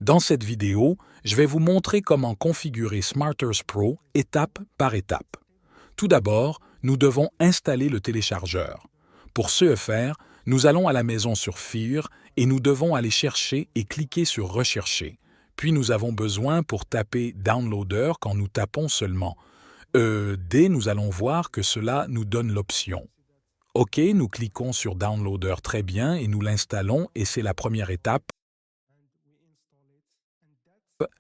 Dans cette vidéo, je vais vous montrer comment configurer Smarters Pro étape par étape. Tout d'abord, nous devons installer le téléchargeur. Pour ce faire, nous allons à la maison sur Fear et nous devons aller chercher et cliquer sur Rechercher. Puis nous avons besoin pour taper Downloader quand nous tapons seulement D, nous allons voir que cela nous donne l'option. OK, nous cliquons sur Downloader très bien et nous l'installons et c'est la première étape.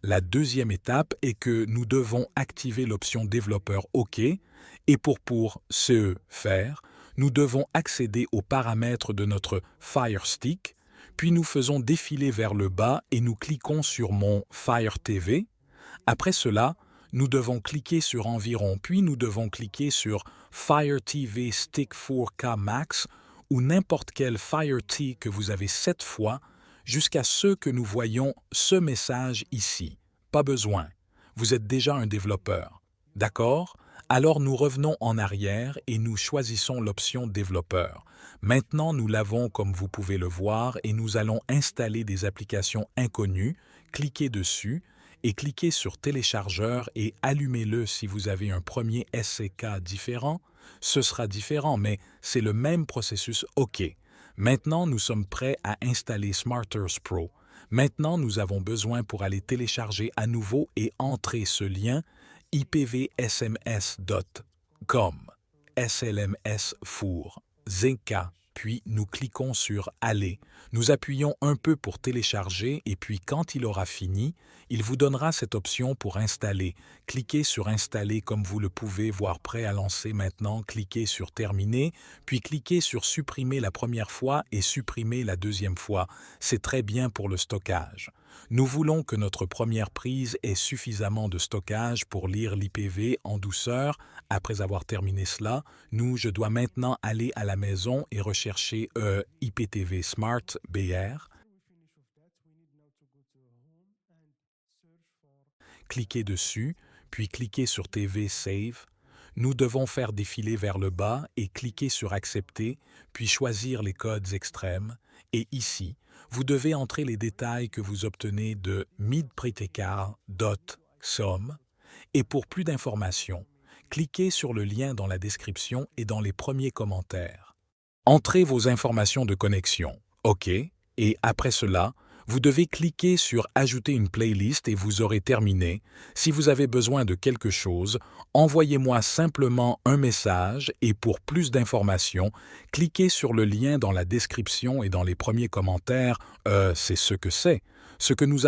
La deuxième étape est que nous devons activer l'option développeur OK et pour ce faire, nous devons accéder aux paramètres de notre Fire Stick, puis nous faisons défiler vers le bas et nous cliquons sur mon Fire TV. Après cela, nous devons cliquer sur Environ, puis nous devons cliquer sur Fire TV Stick 4K Max ou n'importe quel Fire T que vous avez 7 fois jusqu'à ce que nous voyons ce message ici. Pas besoin. Vous êtes déjà un développeur. D'accord? Alors nous revenons en arrière et nous choisissons l'option développeur. Maintenant, nous l'avons comme vous pouvez le voir et nous allons installer des applications inconnues. Cliquez dessus et cliquez sur téléchargeur et allumez-le si vous avez un premier SCK différent. Ce sera différent, mais c'est le même processus OK. Maintenant, nous sommes prêts à installer Smarters Pro. Maintenant, nous avons besoin pour aller télécharger à nouveau et entrer ce lien ipvsms.com, slms four, zinca, puis nous cliquons sur Aller. Nous appuyons un peu pour télécharger et puis quand il aura fini, il vous donnera cette option pour installer. Cliquez sur Installer comme vous le pouvez voir prêt à lancer maintenant. Cliquez sur Terminer, puis cliquez sur Supprimer la première fois et Supprimer la deuxième fois. C'est très bien pour le stockage. Nous voulons que notre première prise ait suffisamment de stockage pour lire l'IPv en douceur. Après avoir terminé cela, je dois maintenant aller à la maison et rechercher IPTV Smart BR. Cliquez dessus, puis cliquez sur TV Save. Nous devons faire défiler vers le bas et cliquer sur Accepter, puis choisir les codes extrêmes. Et ici, vous devez entrer les détails que vous obtenez de midpretekar.com. Et pour plus d'informations, cliquez sur le lien dans la description et dans les premiers commentaires. Entrez vos informations de connexion. OK. Et après cela, vous devez cliquer sur « Ajouter une playlist » et vous aurez terminé. Si vous avez besoin de quelque chose, envoyez-moi simplement un message et pour plus d'informations, cliquez sur le lien dans la description et dans les premiers commentaires. C'est ce que c'est. Ce que nous